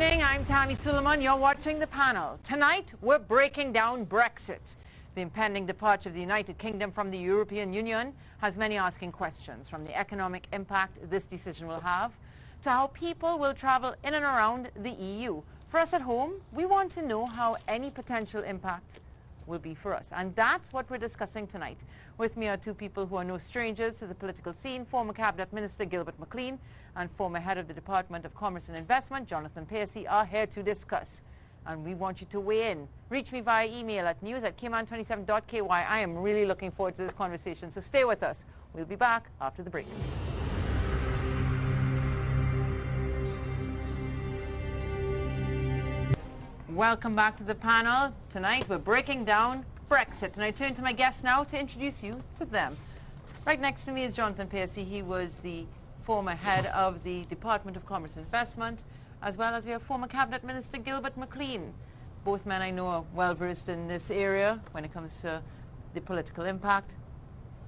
evening. I'm Tammy Suleiman. You're watching The Panel. Tonight, we're breaking down Brexit. The impending departure of the United Kingdom from the European Union has many asking questions, from the economic impact this decision will have to how people will travel in and around the EU. For us at home, we want to know how any potential impact will be for us. And that's what we're discussing tonight. With me are two people who are no strangers to the political scene: former Cabinet Minister Gilbert McLean and former head of the Department of Commerce and Investment, Jonathan Pearcey, are here to discuss. And we want you to weigh in. Reach me via email at news@cayman27.ky. I am really looking forward to this conversation, so stay with us. We'll be back after the break. Welcome back to the panel. Tonight we're breaking down Brexit, and I turn to my guests now to introduce you to them. Right next to me is Jonathan Pearcey. He was the former head of the Department of Commerce and Investment, as well as we have former Cabinet Minister Gilbert McLean. Both men I know are well versed in this area when it comes to the political impact,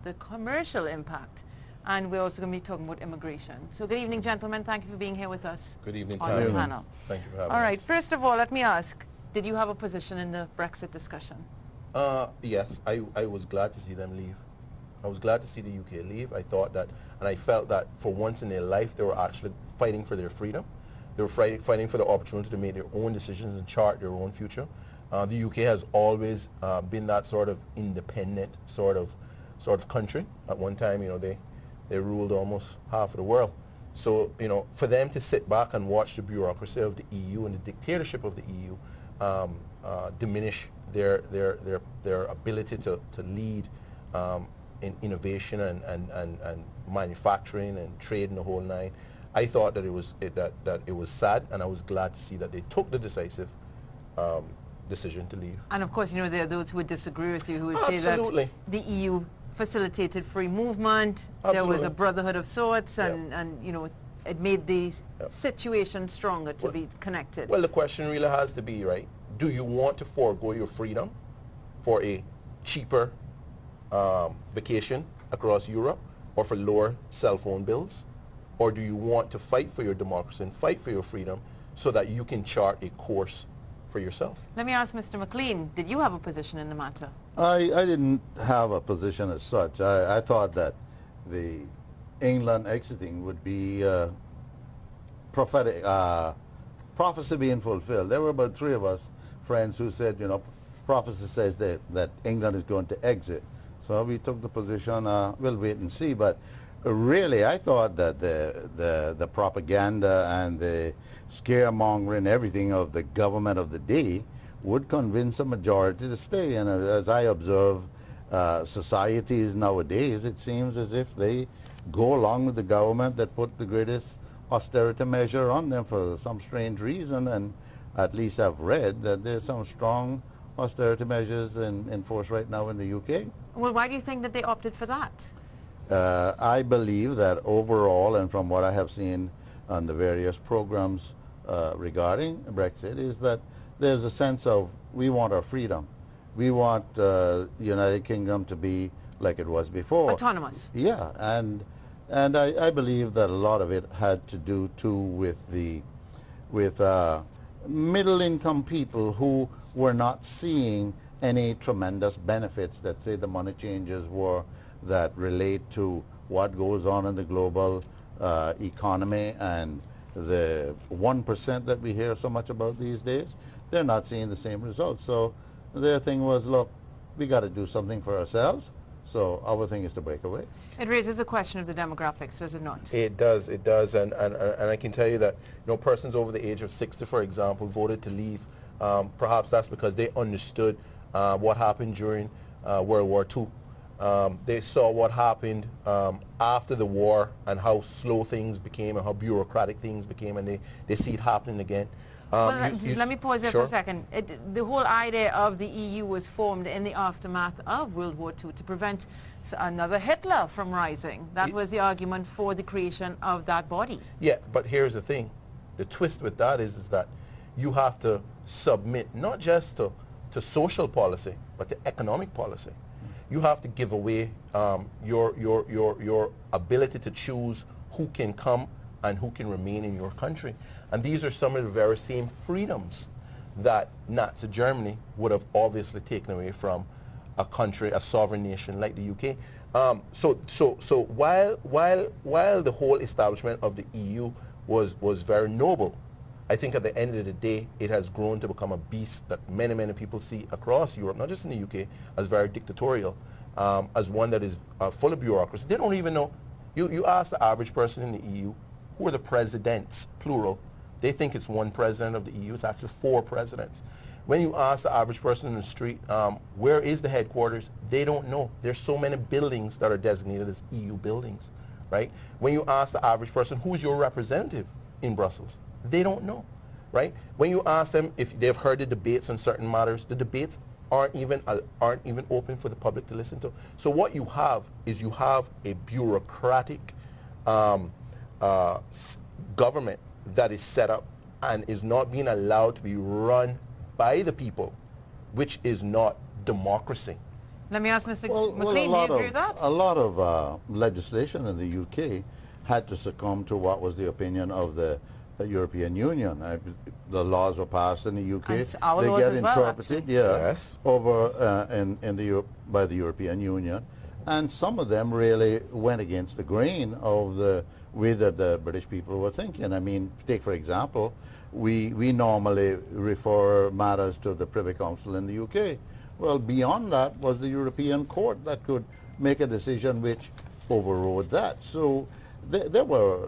the commercial impact, and we're also going to be talking about immigration. So good evening, gentlemen. Thank you for being here with us. Good evening, on the panel. Thank you for having us. All right, first of all, let me ask, did you have a position in the Brexit discussion? Yes, I was glad to see them leave. I was glad to see the UK leave. I thought that, and I felt that for once in their life, they were actually fighting for their freedom. They were fighting for the opportunity to make their own decisions and chart their own future. The UK has always been that sort of independent sort of country. At one time, they ruled almost half of the world. So, for them to sit back and watch the bureaucracy of the EU and the dictatorship of the EU diminish their ability to lead in innovation and manufacturing and trade in the whole nine, I thought that it was sad, and I was glad to see that they took the decisive decision to leave. And of course, there are those who would disagree with you, who would say Absolutely. that the EU facilitated free movement. Absolutely. There was a brotherhood of sorts, and it made the situation stronger to be connected. Well, the question really has to be, right, do you want to forego your freedom for a cheaper vacation across Europe, or for lower cell phone bills? Or do you want to fight for your democracy and fight for your freedom so that you can chart a course for yourself? Let me ask Mr. McLean, did you have a position in the matter? I didn't have a position as such. I thought that the England exiting would be prophetic, prophecy being fulfilled. There were about 3 of us friends who said, prophecy says that England is going to exit. So we took the position, we'll wait and see. But really, I thought that the propaganda and the scaremongering, everything of the government of the day would convince a majority to stay. And as I observe societies nowadays, it seems as if they go along with the government that put the greatest austerity measure on them for some strange reason. And at least I've read that there's some strong austerity measures in force right now in the UK. Well, why do you think that they opted for that? I believe that overall, and from what I have seen on the various programs regarding Brexit, is that there's a sense of, we want our freedom. We want the United Kingdom to be like it was before. Autonomous. Yeah, and I believe that a lot of it had to do too with middle-income people who were not seeing any tremendous benefits that, say, the money changes were, that relate to what goes on in the global economy and the 1% that we hear so much about these days. They're not seeing the same results. So their thing was, look, we got to do something for ourselves. So our thing is to break away. It raises a question of the demographics, does it not? It does, and I can tell you that persons over the age of 60, for example, voted to leave. Perhaps that's because they understood what happened during World War II. They saw what happened after the war and how slow things became and how bureaucratic things became, and they see it happening again. Let me pause there for a second. The whole idea of the EU was formed in the aftermath of World War II to prevent another Hitler from rising. That was the argument for the creation of that body. Yeah, but here's the thing. The twist with that is that you have to submit not just to social policy, but to economic policy. You have to give away your ability to choose who can come and who can remain in your country. And these are some of the very same freedoms that Nazi Germany would have obviously taken away from a country, a sovereign nation like the UK. So while the whole establishment of the EU was very noble, I think at the end of the day, it has grown to become a beast that many, many people see across Europe, not just in the UK, as very dictatorial, as one that is full of bureaucracy. They don't even know. You ask the average person in the EU, who are the presidents, plural, they think it's one president of the EU. It's actually 4 presidents. When you ask the average person in the street, where is the headquarters, they don't know. There's so many buildings that are designated as EU buildings, right? When you ask the average person, who's your representative in Brussels, they don't know, right? When you ask them if they've heard the debates on certain matters, the debates aren't even open for the public to listen to. So what you have is you have a bureaucratic government that is set up and is not being allowed to be run by the people, which is not democracy. Let me ask Mr. McLean, do you agree with that? A lot of legislation in the UK had to succumb to what was the opinion of the European Union. The laws were passed in the UK. And our they laws get as well, interpreted, actually. yes, over by the European Union, and some of them really went against the grain of the way that the British people were thinking. I mean, take for example, we normally refer matters to the Privy Council in the UK. Well, beyond that was the European Court that could make a decision which overrode that. So there were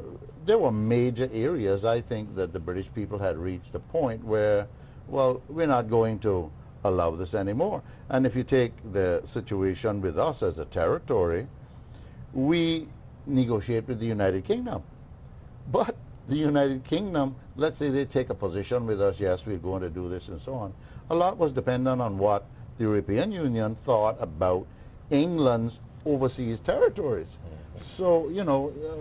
major areas, I think, that the British people had reached a point where, well, we're not going to allow this anymore. And if you take the situation with us as a territory, we negotiate with the United Kingdom. But the United Kingdom, let's say they take a position with us, yes, we're going to do this and so on. A lot was dependent on what the European Union thought about England's overseas territories. So, you know, there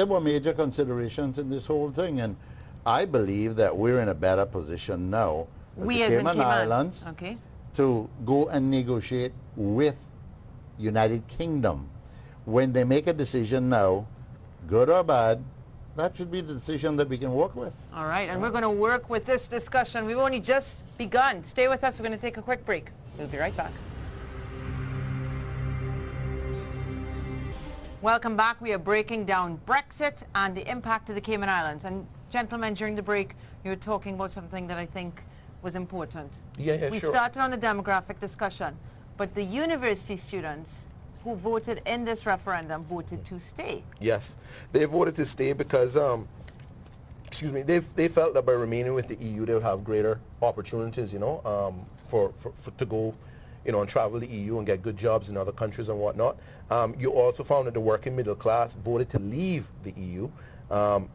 were major considerations in this whole thing, and I believe that we're in a better position now with the Cayman Islands to go and negotiate with United Kingdom. When they make a decision now, good or bad, that should be the decision that we can work with. All right, and we're going to work with this discussion. We've only just begun. Stay with us. We're going to take a quick break. We'll be right back. Welcome back. We are breaking down Brexit and the impact of the Cayman Islands. And gentlemen, during the break, you were talking about something that I think was important. We started on the demographic discussion, but the university students who voted in this referendum voted to stay. Yes, they voted to stay because, excuse me, they felt that by remaining with the EU, they would have greater opportunities, you know, to go, you know, and travel the EU and get good jobs in other countries and whatnot. You also found that the working middle class voted to leave the EU.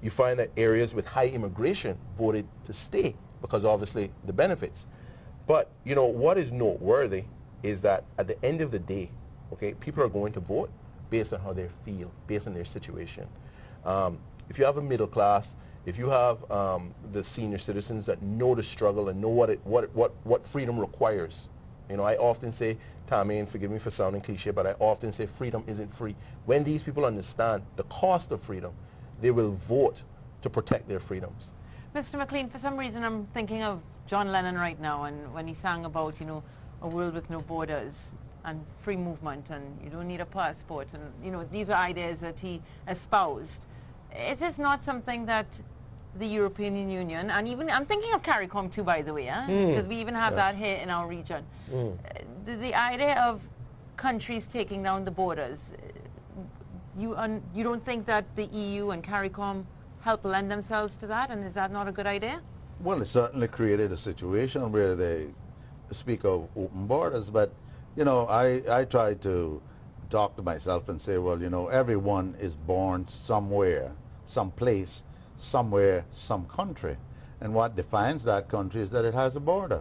You find that areas with high immigration voted to stay because obviously the benefits. But, you know, what is noteworthy is that at the end of the day, okay, people are going to vote based on how they feel, based on their situation. If you have a middle class, if you have the senior citizens that know the struggle and know what freedom requires, you know, I often say, Tammy, and forgive me for sounding cliche, but I often say freedom isn't free. When these people understand the cost of freedom, they will vote to protect their freedoms. Mr. McLean, for some reason I'm thinking of John Lennon right now, and when he sang about, you know, a world with no borders and free movement, and you don't need a passport, and, you know, these are ideas that he espoused. Is this not something that the European Union, and even, I'm thinking of CARICOM too, by the way, because we even have that here in our region. The idea of countries taking down the borders, you don't think that the EU and CARICOM help lend themselves to that, and is that not a good idea? Well, it certainly created a situation where they speak of open borders, but, you know, I try to talk to myself and say, well, you know, everyone is born somewhere, someplace, somewhere, some country. And what defines that country is that it has a border.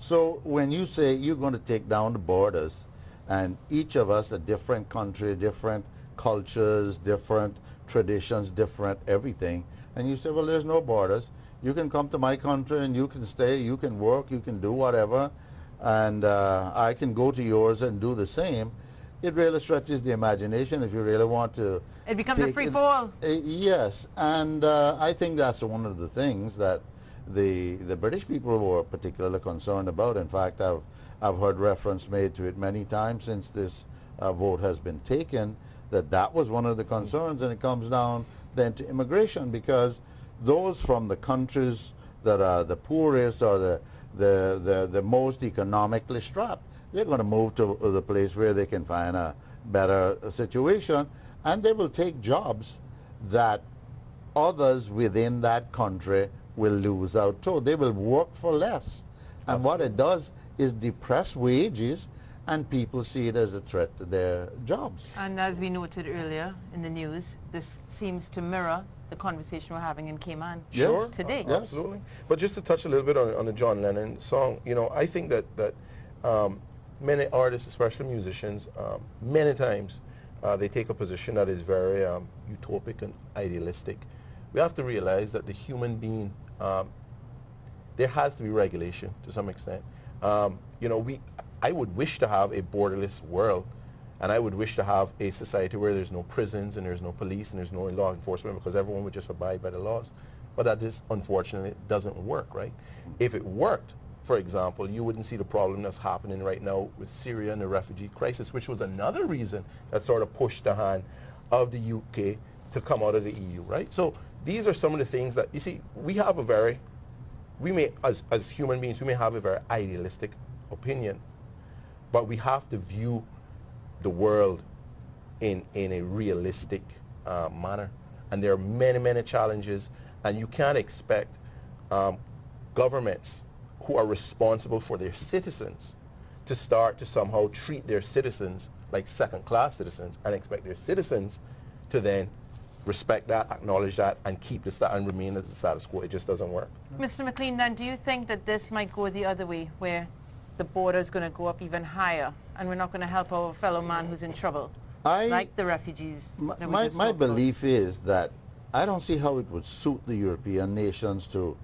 So when you say you're going to take down the borders, and each of us a different country, different cultures, different traditions, different everything, and you say, well, there's no borders. You can come to my country and you can stay, you can work, you can do whatever, and I can go to yours and do the same. it really stretches the imagination if you really want to. It becomes a free-for-all. Yes, and I think that's one of the things that the British people were particularly concerned about. In fact, I've heard reference made to it many times since this vote has been taken, that was one of the concerns, and it comes down then to immigration, because those from the countries that are the poorest or the most economically strapped, they're going to move to the place where they can find a better situation, and they will take jobs that others within that country will lose out to. They will work for less. And what it does is depress wages, and people see it as a threat to their jobs. And as we noted earlier in the news, this seems to mirror the conversation we're having in Cayman today. Absolutely. But just to touch a little bit on the John Lennon song, you know, I think that many artists, especially musicians, many times they take a position that is very utopic and idealistic. We have to realize that the human being, there has to be regulation to some extent. You know, I would wish to have a borderless world, and I would wish to have a society where there's no prisons and there's no police and there's no law enforcement, because everyone would just abide by the laws. But that just, unfortunately, doesn't work, right? If it worked, for example, you wouldn't see the problem that's happening right now with Syria and the refugee crisis, which was another reason that sort of pushed the hand of the UK to come out of the EU, right? So these are some of the things that, you see, we have a very, we may, as human beings, we may have a very idealistic opinion, but we have to view the world in a realistic manner. And there are many, many challenges, and you can't expect governments who are responsible for their citizens to start to somehow treat their citizens like second-class citizens and expect their citizens to then respect that, acknowledge that, and keep the and remain as the status quo. It just doesn't work. Mr. McLean, then, do you think that this might go the other way, where the border is going to go up even higher, and we're not going to help our fellow man who's in trouble, like the refugees? My belief is that I don't see how it would suit the European nations to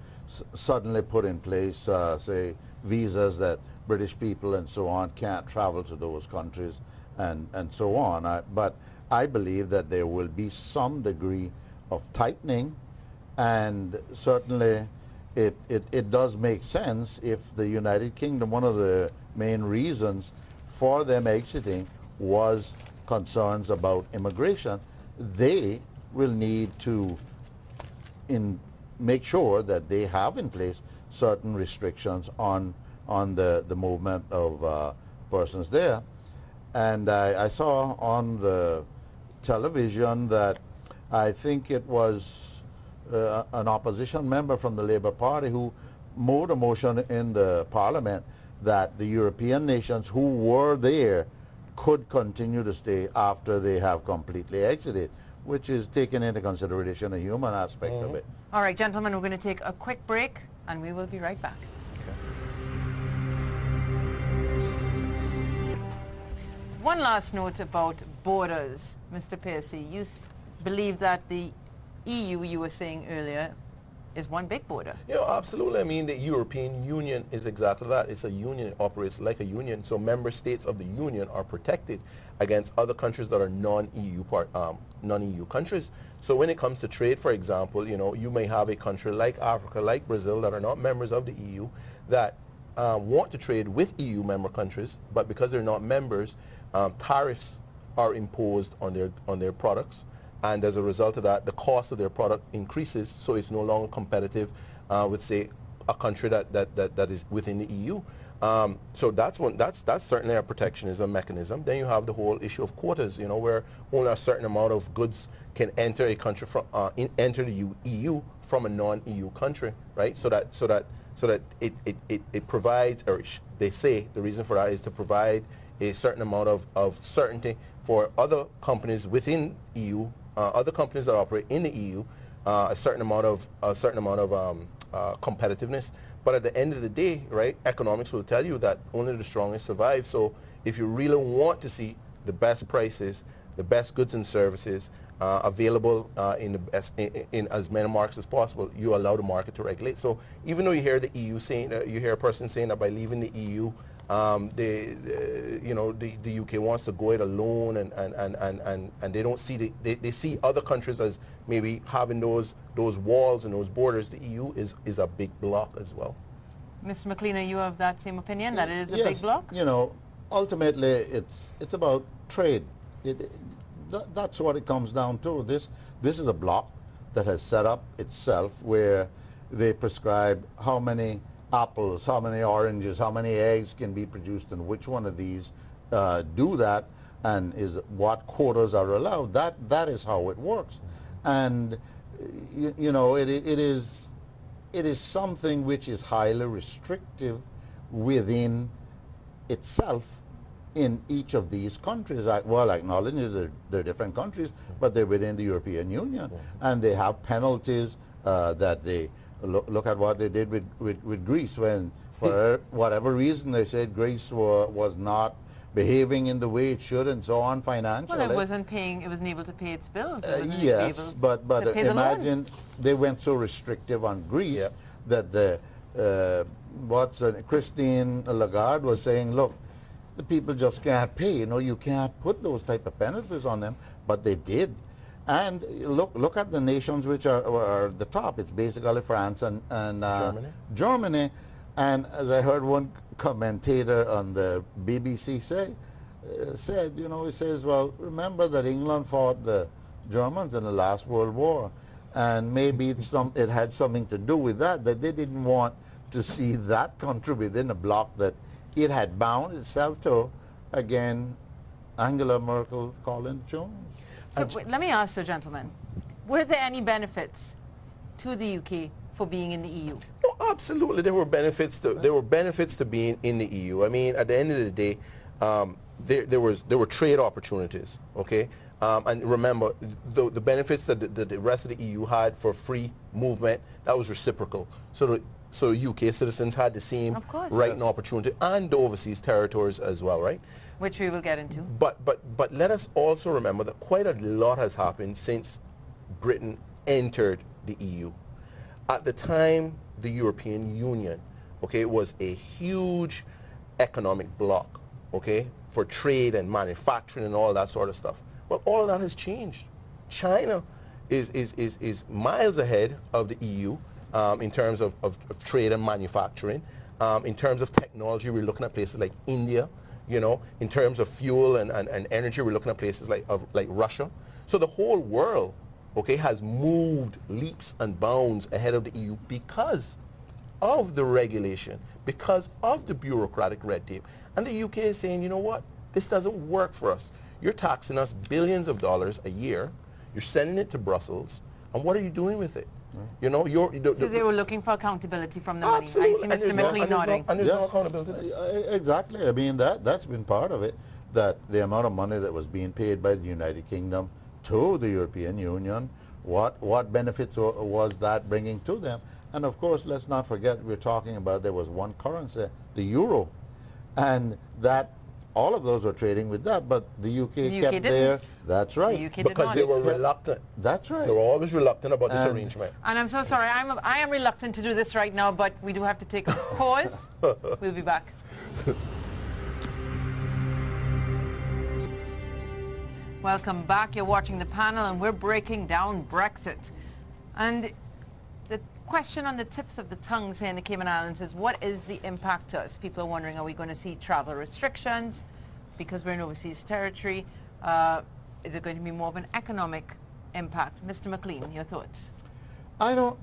suddenly put in place, say, visas that British people and so on can't travel to those countries and so on. But I believe that there will be some degree of tightening, and certainly it does make sense if the United Kingdom, one of the main reasons for them exiting was concerns about immigration. They will need to make sure that they have in place certain restrictions on the movement of persons there. And I saw on the television that I think it was an opposition member from the Labour Party who moved a motion in the Parliament that the European nations who were there could continue to stay after they have completely exited, which is taking into consideration the human aspect of it. All right, gentlemen, we're going to take a quick break, and we will be right back. One last note about borders. Mr. Piercy, you believe that the EU, you were saying earlier, is one big border. You know, absolutely. I mean, the European Union is exactly that. It's a union. It operates like a union. So member states of the union are protected against other countries that are non-EU countries. So when it comes to trade, for example, you know, you may have a country like Africa, like Brazil, that are not members of the EU, that want to trade with EU member countries, but because they're not members, tariffs are imposed on their products. And as a result of that, the cost of their product increases, so it's no longer competitive with, say, a country that is within the EU. So that's certainly a protectionism mechanism. Then you have the whole issue of quotas, you know, where only a certain amount of goods can enter a country from enter the EU from a non-EU country, right? So that it provides, or they say the reason for that is to provide a certain amount of certainty for other companies within EU. Other companies that operate in the EU, a certain amount of competitiveness. But at the end of the day, right, economics will tell you that only the strongest survive. So if you really want to see the best prices, the best goods and services available in as many markets as possible, you allow the market to regulate. So even though you hear the EU saying, you hear a person saying that by leaving the EU, The UK wants to go it alone, and they don't see they see other countries as maybe having those walls and those borders. The EU is a big block as well. Mr. McLean, are you of that same opinion, that it is a Yes, big block? Ultimately it's about trade. That's what it comes down to. This is a block that has set up itself where they prescribe how many apples, how many oranges, how many eggs can be produced, and which one of these do that, and is what quotas are allowed. That is how it works, and it is something which is highly restrictive within itself in each of these countries. Well, acknowledging they're different countries, but they're within the European Union, and they have penalties that they look at what they did with Greece, when for whatever reason they said Greece was not behaving in the way it should and so on financially. Well, it wasn't able to pay its bills. Yes, but imagine they went so restrictive on Greece that Christine Lagarde was saying, look, the people just can't pay. You can't put those type of penalties on them, but they did. And look at the nations which are the top. It's basically France and Germany. And as I heard one commentator on the BBC said, he says, well, remember that England fought the Germans in the last World War, and maybe it had something to do with that they didn't want to see that country within a bloc that it had bound itself to. Again, Angela Merkel calling Jones. So let me ask you, gentlemen, were there any benefits to the UK for being in the EU? Oh, absolutely, there were benefits to being in the EU. I mean, at the end of the day, there were trade opportunities. Okay, and remember the benefits that the rest of the EU had for free movement, that was reciprocal. So UK citizens had the same right and opportunity, and the overseas territories as well, right? Which we will get into. But let us also remember that quite a lot has happened since Britain entered the EU. At the time, the European Union, was a huge economic bloc, for trade and manufacturing and all that sort of stuff. Well, all of that has changed. China is miles ahead of the EU in terms of trade and manufacturing. In terms of technology, we're looking at places like India. In terms of fuel and energy, we're looking at places like Russia. So the whole world, has moved leaps and bounds ahead of the EU because of the regulation, because of the bureaucratic red tape. And the UK is saying, you know what, this doesn't work for us. You're taxing us billions of dollars a year. You're sending it to Brussels. And what are you doing with it? So they were looking for accountability from the money. I see Mr. McLean nodding. And there's no accountability. Exactly. I mean, that's been part of it, that the amount of money that was being paid by the United Kingdom to the European Union, what benefits was that bringing to them? And of course, let's not forget, we're talking about there was one currency, the euro, and that all of those were trading with that, but the UK kept their. That's right. The UK because they were reluctant. That's right. They were always reluctant about this arrangement. And I'm so sorry, I am reluctant to do this right now, but we do have to take a pause. We'll be back. Welcome back. You're watching the panel, and we're breaking down Brexit. And the question on the tips of the tongues here in the Cayman Islands is, what is the impact to us? People are wondering, are we going to see travel restrictions because we're in overseas territory? Is it going to be more of an economic impact? Mr. McLean, your thoughts? I don't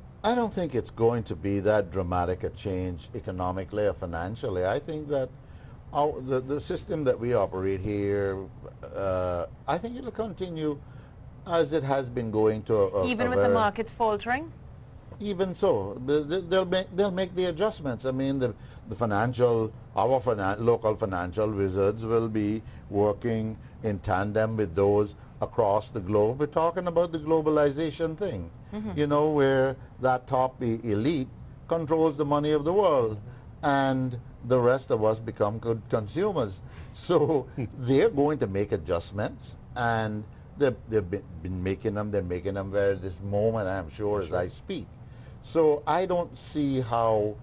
think it's going to be that dramatic a change economically or financially. I think that the system that we operate here, I think it'll continue as it has been going to even with the markets faltering? Even so, they'll make the adjustments. I mean, our local financial wizards will be working in tandem with those across the globe. We're talking about the globalization thing, where that top elite controls the money of the world, and the rest of us become good consumers. So they're going to make adjustments, and they've been making them. They're making them very this moment, I'm sure, as I speak. So I don't see how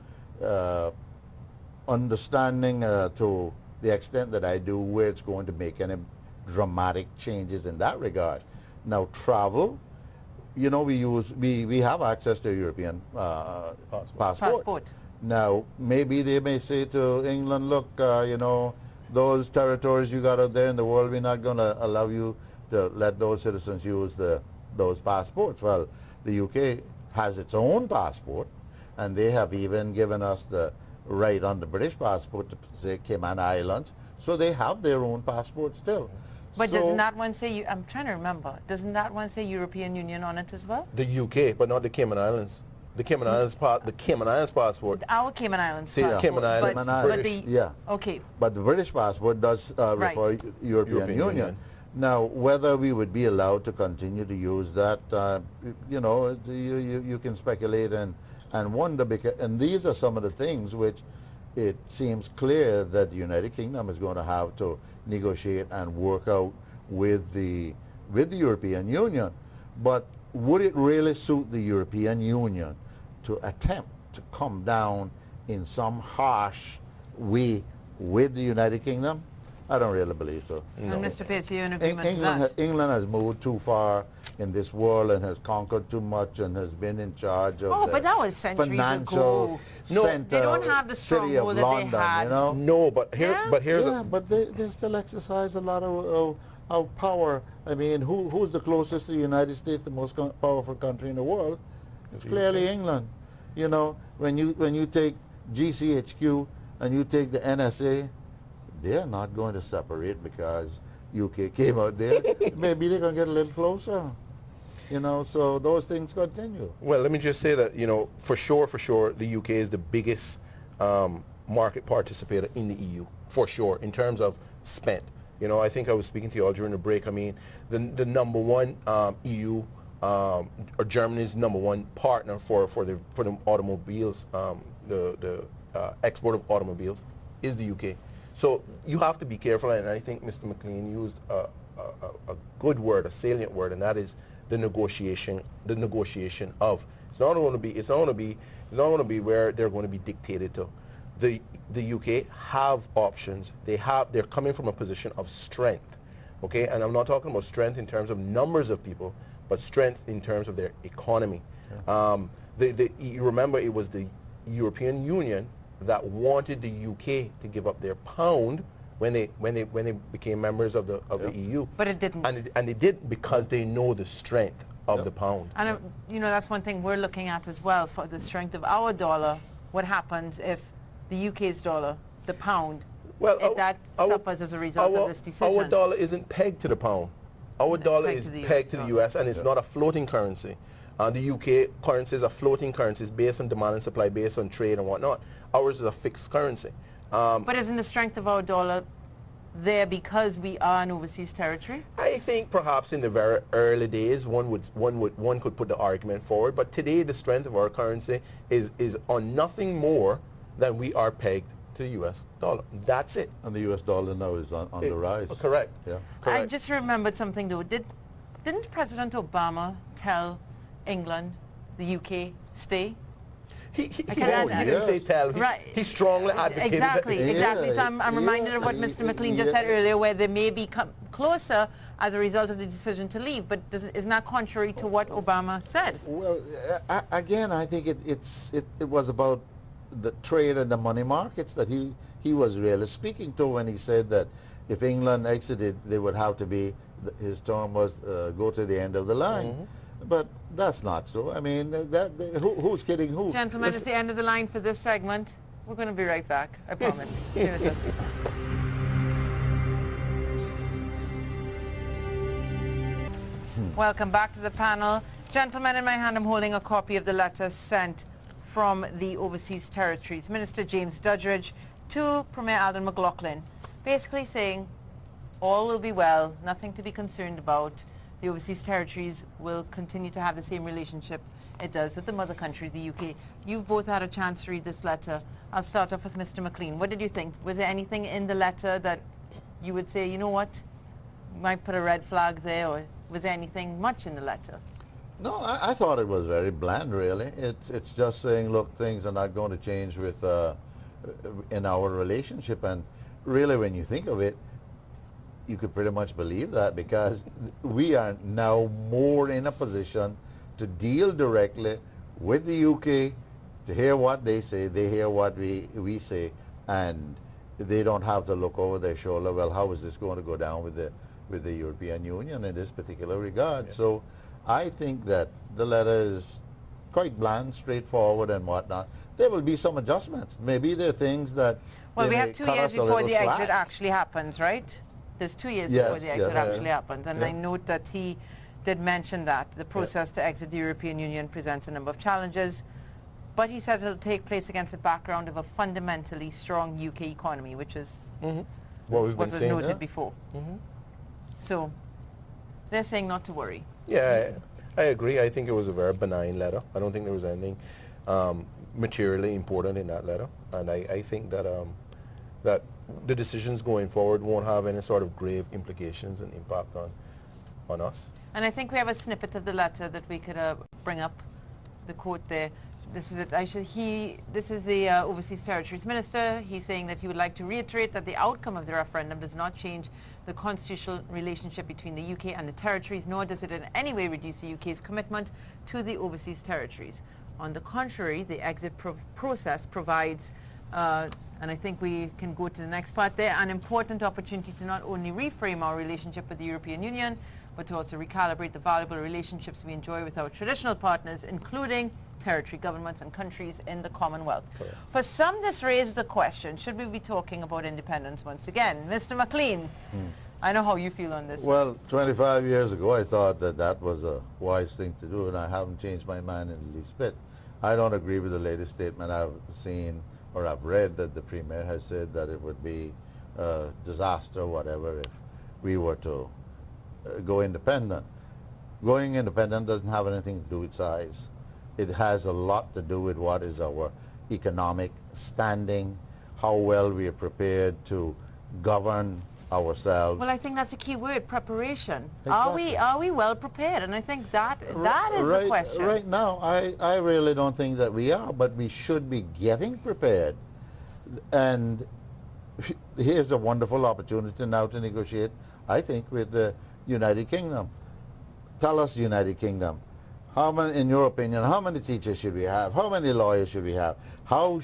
understanding to the extent that I do where it's going to make any dramatic changes in that regard. Now travel, you know, we have access to a European passport. Now maybe they may say to England, look, you know, those territories you got out there in the world, we're not going to allow you to let those citizens use those passports. Well, the UK has its own passport, and they have even given us the right on the British passport to say Cayman Islands, so they have their own passport still. But so, doesn't that one say, I'm trying to remember, doesn't that one say European Union on it as well? The UK, but not the Cayman Islands. The Cayman Islands passport. Our Cayman Islands Says passport. Cayman Islands. But the, yeah. Okay. But the British passport does refer European Union. Now, whether we would be allowed to continue to use that, you know, you can speculate and wonder, because, and these are some of the things which it seems clear that the United Kingdom is going to have to negotiate and work out with the European Union. But would it really suit the European Union to attempt to come down in some harsh way with the United Kingdom? I don't really believe so. No. And Mr. Pace, you're in agreement with that? England has moved too far in this world and has conquered too much and has been in charge of but that was centuries financial ago. center, They don't have the stronghold that London, they had. you know? No, but here's but they still exercise a lot of power. I mean, who's the closest to the United States, the most powerful country in the world? It's clearly England. You know, when you take GCHQ and you take the NSA, they're not going to separate because UK came out there. Maybe they're going to get a little closer. You know, so those things continue. Well, let me just say that, you know, for sure, the UK is the biggest market participator in the EU, for sure, in terms of spent. You know, I think I was speaking to you all during the break. I mean, the number one EU, or Germany's number one partner for the automobiles, the export of automobiles is the UK. So you have to be careful, and I think Mr. McLean used a good word, a salient word, and that is the negotiation. The negotiation of it's not going to be where they're going to be dictated to. The UK have options. They're coming from a position of strength, okay? And I'm not talking about strength in terms of numbers of people, but strength in terms of their economy. Yeah. You remember it was the European Union that wanted the UK to give up their pound when they became members of the EU. But it didn't. And they didn't because they know the strength of the pound. And you know, that's one thing we're looking at as well, for the strength of our dollar. What happens if the UK's dollar, the pound, if that suffers as a result of this decision? Our dollar isn't pegged to the pound. Our dollar is pegged to the US, and it's not a floating currency. The UK currencies are floating currencies based on demand and supply, based on trade and whatnot. Ours is a fixed currency. But isn't the strength of our dollar there because we are an overseas territory? I think perhaps in the very early days one could put the argument forward, but today the strength of our currency is on nothing more than we are pegged to the US dollar. That's it. And the US dollar now is on the rise. Correct. Yeah. Correct. I just remembered something though. Didn't President Obama tell England, the UK, stay? He didn't say tell. He strongly advocated. Exactly. So I'm reminded of what Mr. McLean just said earlier, where they may be closer as a result of the decision to leave. But isn't that contrary to what Obama said? Well, again, I think it was about the trade and the money markets that he was really speaking to when he said that if England exited, they would have to be, his term was go to the end of the line. Mm-hmm. But that's not so. I mean, who's kidding who? Gentlemen, it's the end of the line for this segment. We're going to be right back. I promise. Stay with us. Welcome back to the panel. Gentlemen, in my hand I'm holding a copy of the letter sent from the overseas territories. Minister James Duddridge to Premier Alden McLaughlin, basically saying all will be well, nothing to be concerned about. The overseas territories will continue to have the same relationship it does with the mother country, the UK. You've both had a chance to read this letter. I'll start off with Mr. McLean. What did you think? Was there anything in the letter that you would say, you know what, might put a red flag there, or was there anything much in the letter? No, I thought it was very bland, really. It's just saying, look, things are not going to change with in our relationship. And really, when you think of it, you could pretty much believe that, because we are now more in a position to deal directly with the UK, to hear what they say, they hear what we say, and they don't have to look over their shoulder, well, how is this going to go down with the European Union in this particular regard? Yeah. So I think that the letter is quite bland, straightforward and whatnot. There will be some adjustments. Maybe there are things that... Well, we have 2 years before the exit actually happens, right? There's 2 years before the exit actually happens. And I note that he did mention that the process to exit the European Union presents a number of challenges, but he says it'll take place against the background of a fundamentally strong UK economy, which is what was noted before. So they're saying not to worry. Yeah, I agree. I think it was a very benign letter. I don't think there was anything materially important in that letter. And I think that that the decisions going forward won't have any sort of grave implications and impact on us. And I think we have a snippet of the letter that we could bring up, the quote there. This is it. This is the Overseas Territories Minister. He's saying that he would like to reiterate that the outcome of the referendum does not change the constitutional relationship between the UK and the territories, nor does it in any way reduce the UK's commitment to the overseas territories. On the contrary, the exit process provides, and I think we can go to the next part there, an important opportunity to not only reframe our relationship with the European Union, but to also recalibrate the valuable relationships we enjoy with our traditional partners, including territory governments and countries in the Commonwealth. Correct. For some, this raises the question, should we be talking about independence once again? Mr. McLean, I know how you feel on this. Well, 25 years ago, I thought that that was a wise thing to do, and I haven't changed my mind in the least bit. I don't agree with the latest statement I've seen or I've read that the Premier has said that it would be a disaster, whatever, if we were to go independent. Going independent doesn't have anything to do with size. It has a lot to do with what is our economic standing, how well we are prepared to govern ourselves. Well, I think that's a key word, preparation. Exactly. Are we well prepared? And I think that is the question. Right now, I really don't think that we are, but we should be getting prepared. And here's a wonderful opportunity now to negotiate, I think, with the United Kingdom. Tell us, United Kingdom, how many, in your opinion, how many teachers should we have? How many lawyers should we have? How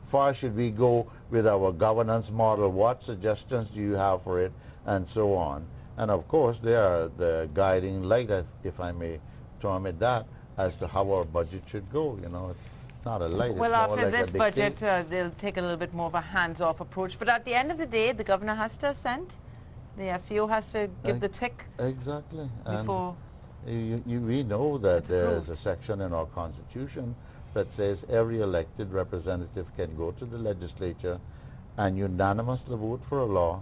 far should we go with our governance model? What suggestions do you have for it? And so on. And of course, they are the guiding light, if I may term it that, as to how our budget should go. You know, it's not a light. Well, it's more after like this budget, they'll take a little bit more of a hands-off approach. But at the end of the day, the governor has to assent. The FCO has to give the tick. Exactly. Before we know that there is a section in our Constitution that says every elected representative can go to the legislature and unanimously vote for a law,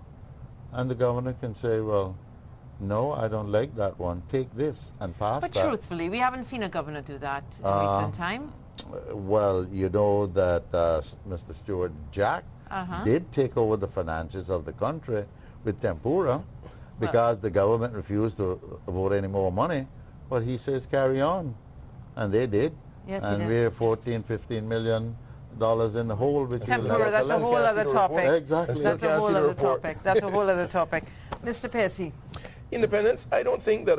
and the governor can say, well, no, I don't like that one, take this and pass that. But truthfully, we haven't seen a governor do that in recent time. Well, you know that Mr. Stuart Jack did take over the finances of the country with tempura, because the government refused to vote any more money, but he says carry on, and they did. Yes, and we're $14-15 million in the hole. Which tempura, that's a whole other topic. Exactly. That's a whole other topic. That's a whole other topic. Mr. Percy. Independence, I don't think that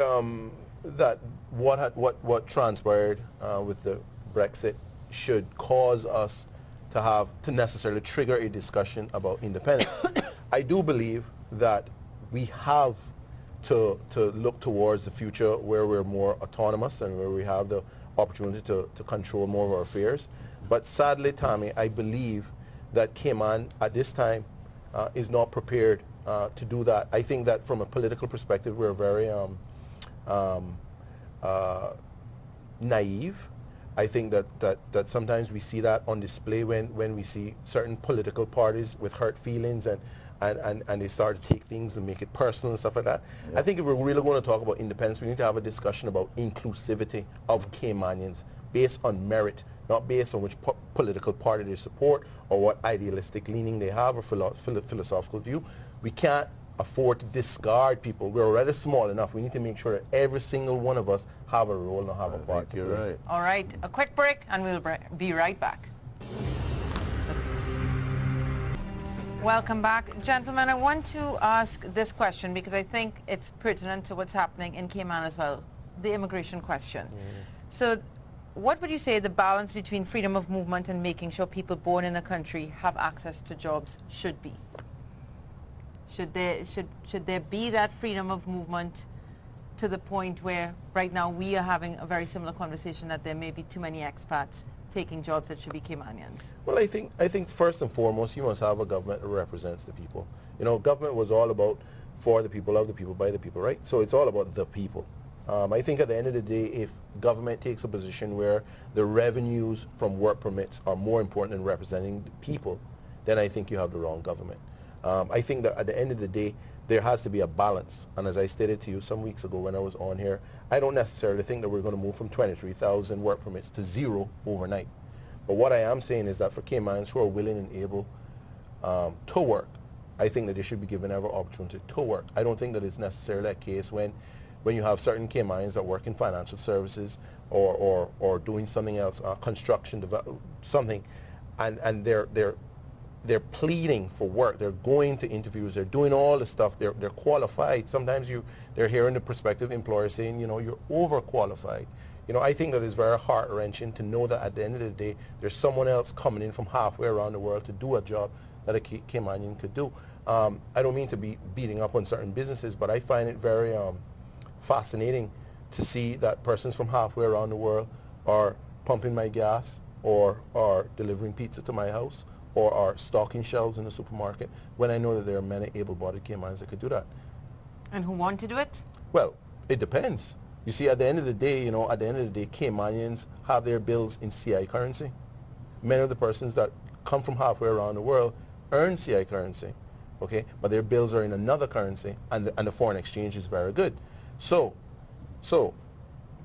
that what transpired with the Brexit should cause us to necessarily trigger a discussion about independence. I do believe that we have to look towards the future where we're more autonomous and where we have the opportunity to control more of our affairs. But sadly, Tommy, I believe that Cayman at this time is not prepared to do that. I think that from a political perspective, we're very naive. I think that sometimes we see that on display when we see certain political parties with hurt feelings and they start to take things and make it personal and stuff like that. Yeah. I think if we're really going to talk about independence, we need to have a discussion about inclusivity of Caymanians based on merit, not based on which political party they support or what idealistic leaning they have or philosophical view. We can't afford to discard people. We're already small enough. We need to make sure that every single one of us have a role and have a part. You're right. All right, a quick break and we'll be right back. Welcome back. Gentlemen, I want to ask this question because I think it's pertinent to what's happening in Cayman as well, the immigration question. So what would you say the balance between freedom of movement and making sure people born in a country have access to jobs should be? Should there be that freedom of movement to the point where right now we are having a very similar conversation that there may be too many expats taking jobs that should be Caymanians? Well, I think first and foremost, you must have a government that represents the people. You know, government was all about for the people, of the people, by the people, right? So it's all about the people. I think at the end of the day, if government takes a position where the revenues from work permits are more important than representing the people, then I think you have the wrong government. I think that at the end of the day, there has to be a balance. And as I stated to you some weeks ago when I was on here, I don't necessarily think that we're going to move from 23,000 work permits to 0 overnight. But what I am saying is that for Caymans who are willing and able to work, I think that they should be given every opportunity to work. I don't think that it's necessarily a case when you have certain Caymans that work in financial services or doing something else, construction, something, and they're pleading for work. They're going to interviews. They're doing all the stuff. They're qualified. Sometimes they're hearing the prospective employer saying, you know, you're overqualified. You know, I think that it's very heart-wrenching to know that at the end of the day, there's someone else coming in from halfway around the world to do a job that a Caymanian could do. I don't mean to be beating up on certain businesses, but I find it very fascinating to see that persons from halfway around the world are pumping my gas or are delivering pizza to my house or are stocking shelves in the supermarket when I know that there are many able-bodied Caymans that could do that. And who want to do it? Well, it depends. You see, at the end of the day, you know, at the end of the day, Caymanians have their bills in CI currency. Many of the persons that come from halfway around the world earn CI currency, okay? But their bills are in another currency, and the foreign exchange is very good. So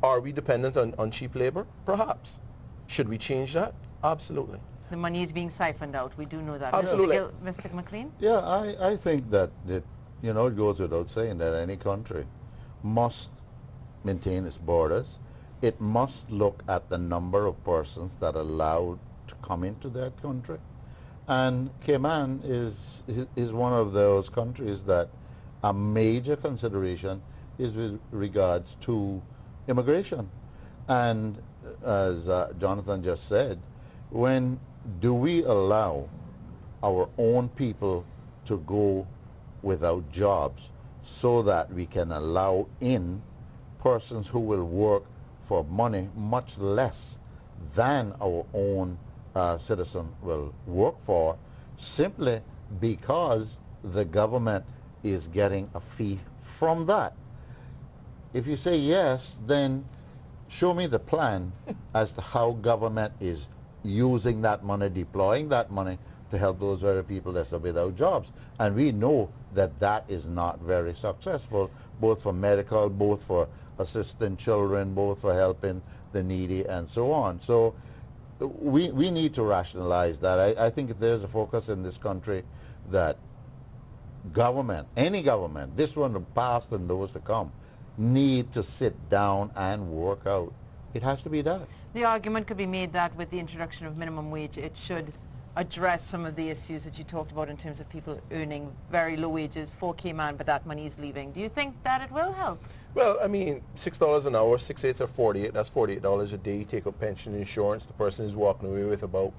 are we dependent on cheap labor? Perhaps. Should we change that? Absolutely. The money is being siphoned out. We do know that. Absolutely. Mr. McLean? Yeah, I think that, you know, it goes without saying that any country must maintain its borders. It must look at the number of persons that are allowed to come into that country. And Cayman is one of those countries that a major consideration is with regards to immigration. And as Jonathan just said, when do we allow our own people to go without jobs so that we can allow in persons who will work for money much less than our own citizen will work for, simply because the government is getting a fee from that? If you say yes, then show me the plan as to how government is using that money, deploying that money to help those very people that are without jobs. And we know that that is not very successful, both for medical, both for assisting children, both for helping the needy, and so on. So we need to rationalize that. I think if there's a focus in this country that government, any government, this one, the past and those to come, need to sit down and work out. It has to be done. The argument could be made that with the introduction of minimum wage, it should address some of the issues that you talked about in terms of people earning very low wages for Cayman, but that money is leaving. Do you think that it will help? Well, I mean, $6 an hour, 6 8s are 48. That's $48 a day. You take up pension insurance. The person is walking away with about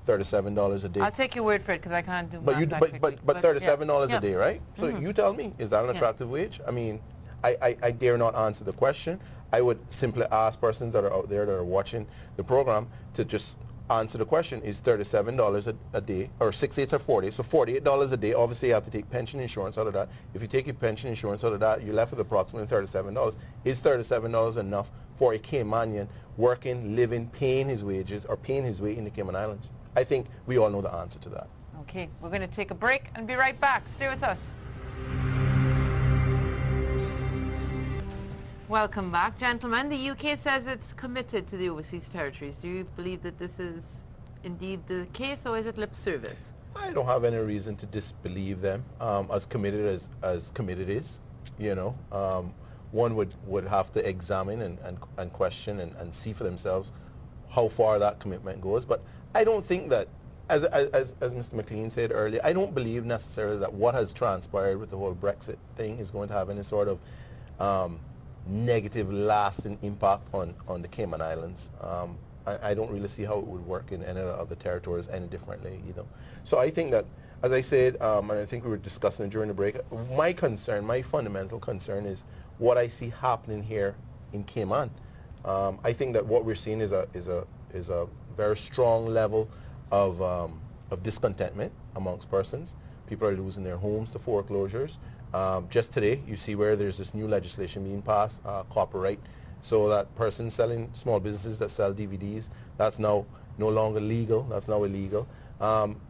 $37 a day. I'll take your word for it because I can't do But math that quickly. but $37 yeah. a day, right? So you tell me, is that an attractive wage? I mean, I dare not answer the question. I would simply ask persons that are out there that are watching the program to just answer the question. Is $37 a day, or 6 8s are 40, so $48 a day. Obviously you have to take pension insurance out of that. If you take your pension insurance out of that, you're left with approximately $37. Is $37 enough for a Caymanian working, living, paying his wages, or paying his way in the Cayman Islands? I think we all know the answer to that. Okay, we're going to take a break and be right back. Stay with us. Welcome back, gentlemen. The UK says it's committed to the overseas territories. Do you believe that this is indeed the case, or is it lip service? I don't have any reason to disbelieve them. As committed as committed is, you know. One would have to examine and question and see for themselves how far that commitment goes. But I don't think that as Mr. McLean said earlier, I don't believe necessarily that what has transpired with the whole Brexit thing is going to have any sort of negative lasting impact on the Cayman Islands. I don't really see how it would work in any other territories any differently either. So I think that, as I said, and I think we were discussing it during the break, my concern, my fundamental concern is what I see happening here in Cayman. I think that what we're seeing is a very strong level of discontentment amongst persons. People are losing their homes to foreclosures. Just today, you see where there's this new legislation being passed, copyright, so that persons selling, small businesses that sell DVDs, that's now no longer legal, that's now illegal.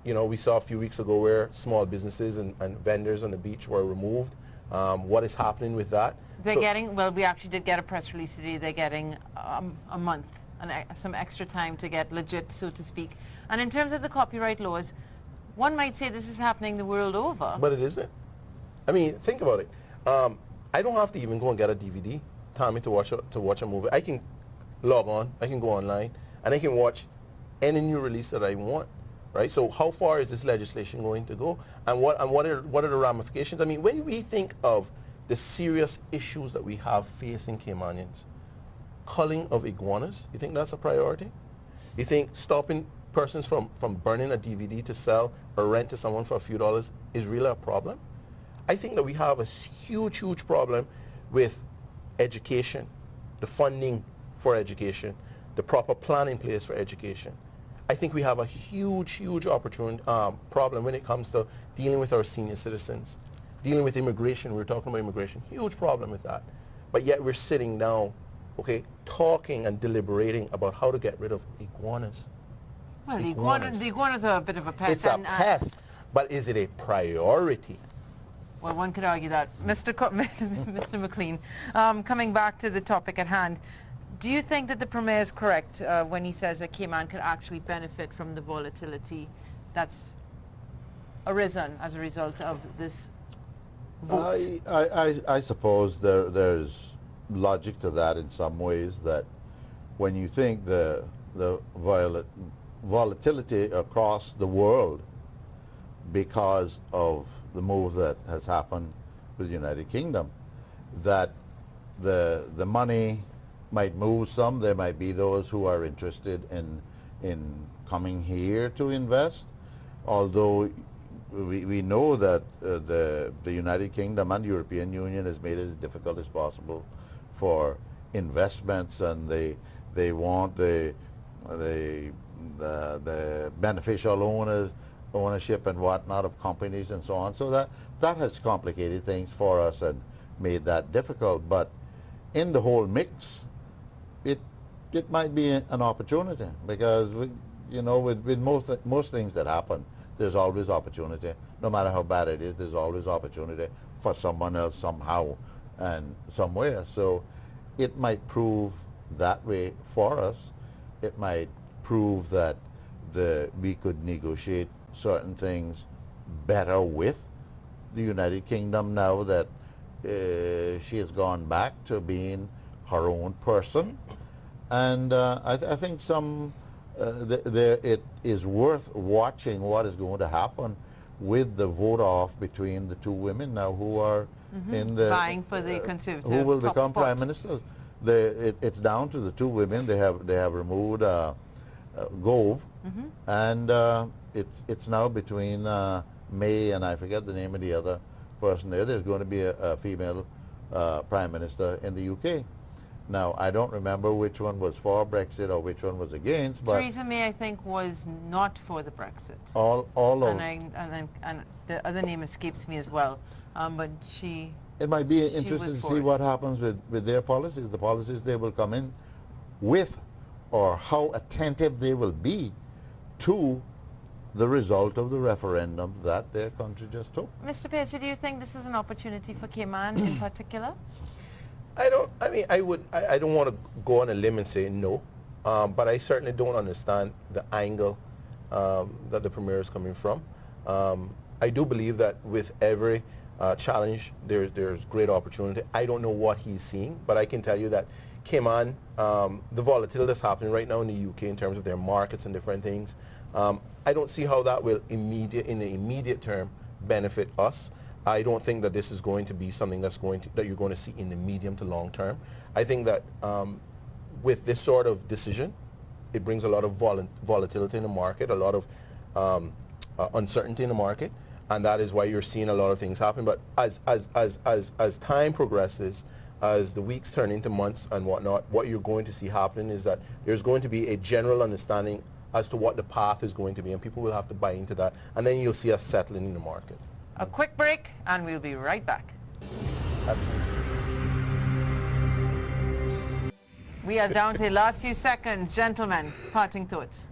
You know, we saw a few weeks ago where small businesses and vendors on the beach were removed. What is happening with that? They're getting, well, we actually did get a press release today, they're getting a month, some extra time to get legit, so to speak. And in terms of the copyright laws, one might say this is happening the world over. But it isn't. I mean, think about it. I don't have to even go and get a DVD, Tommy, to watch a movie. I can log on, I can go online, and I can watch any new release that I want. Right? So how far is this legislation going to go? And what are the ramifications? I mean, when we think of the serious issues that we have facing Caymanians, culling of iguanas, you think that's a priority? You think stopping persons from burning a DVD to sell or rent to someone for a few dollars is really a problem? I think that we have a huge, huge problem with education, the funding for education, the proper plan in place for education. I think we have a huge, huge problem when it comes to dealing with our senior citizens, dealing with immigration. We were talking about immigration, huge problem with that. But yet we're sitting down, okay, talking and deliberating about how to get rid of iguanas. Well, the iguanas are a bit of a pest. It's a pest, but is it a priority? Well, one could argue that. Mr. McLean, coming back to the topic at hand, do you think that the Premier is correct when he says that Cayman could actually benefit from the volatility that's arisen as a result of this vote? I suppose there's logic to that in some ways, that when you think the volatility across the world because of the move that has happened with the United Kingdom, that the money might move some. There might be those who are interested in coming here to invest, although we know that the United Kingdom and the European Union has made it as difficult as possible for investments, and they want the beneficial ownership and whatnot of companies and so on. So that has complicated things for us and made that difficult. But in the whole mix, it might be an opportunity, because with most things that happen, there's always opportunity. No matter how bad it is, there's always opportunity for someone else somehow and somewhere. So it might prove that way for us. It might prove that we could negotiate certain things better with the United Kingdom now that she has gone back to being her own person. And I think it is worth watching what is going to happen with the vote off between the two women now who are in the vying for the Conservative who will top become spot. prime ministers. It's down to the two women. They have removed Gove, and it's now between May and I forget the name of the other person there. There's going to be a female prime minister in the UK. Now, I don't remember which one was for Brexit or which one was against, but Theresa May, I think, was not for the Brexit. all of And the other name escapes me as well. But she... it might be was interesting to for see it. what happens with their policies, the policies they will come in with, or how attentive they will be to the result of the referendum that their country just took. Mr. Pacer, do you think this is an opportunity for Cayman in particular? I don't want to go on a limb and say no, but I certainly don't understand the angle that the Premier is coming from. I do believe that with every challenge, there's great opportunity. I don't know what he's seeing, but I can tell you that Cayman, the volatility that's happening right now in the UK in terms of their markets and different things, I don't see how that will in the immediate term benefit us. I don't think that this is going to be something that you're going to see in the medium to long term. I think that with this sort of decision, it brings a lot of volatility in the market, a lot of uncertainty in the market, and that is why you're seeing a lot of things happen. But as time progresses, as the weeks turn into months and whatnot, what you're going to see happening is that there's going to be a general understanding as to what the path is going to be, and people will have to buy into that, and then you'll see us settling in the market. A quick break, and we'll be right back. We are down to the last few seconds. Gentlemen, parting thoughts.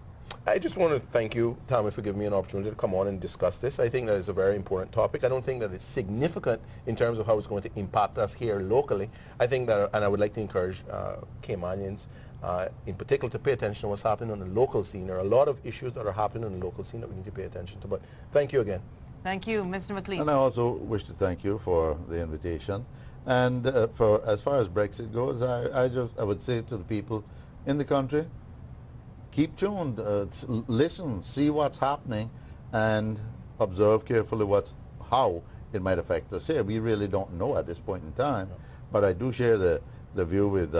I just want to thank you, Tammy, for giving me an opportunity to come on and discuss this. I think that is a very important topic. I don't think that it's significant in terms of how it's going to impact us here locally. I think that, and I would like to encourage Caymanians in particular to pay attention to what's happening on the local scene. There are a lot of issues that are happening on the local scene that we need to pay attention to. But thank you again. Thank you, Mr. McLean. And I also wish to thank you for the invitation. And for as far as Brexit goes, I would say to the people in the country, keep tuned, listen, see what's happening, and observe carefully how it might affect us here. We really don't know at this point in time, but I do share the view with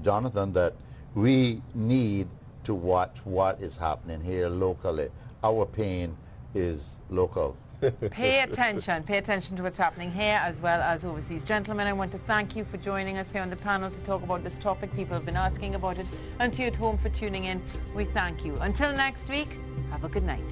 Jonathan that we need to watch what is happening here locally. Our pain is local. Pay attention to what's happening here as well as overseas. Gentlemen, I want to thank you for joining us here on the panel to talk about this topic. People have been asking about it, and to you at home for tuning in. We thank you. Until next week, have a good night.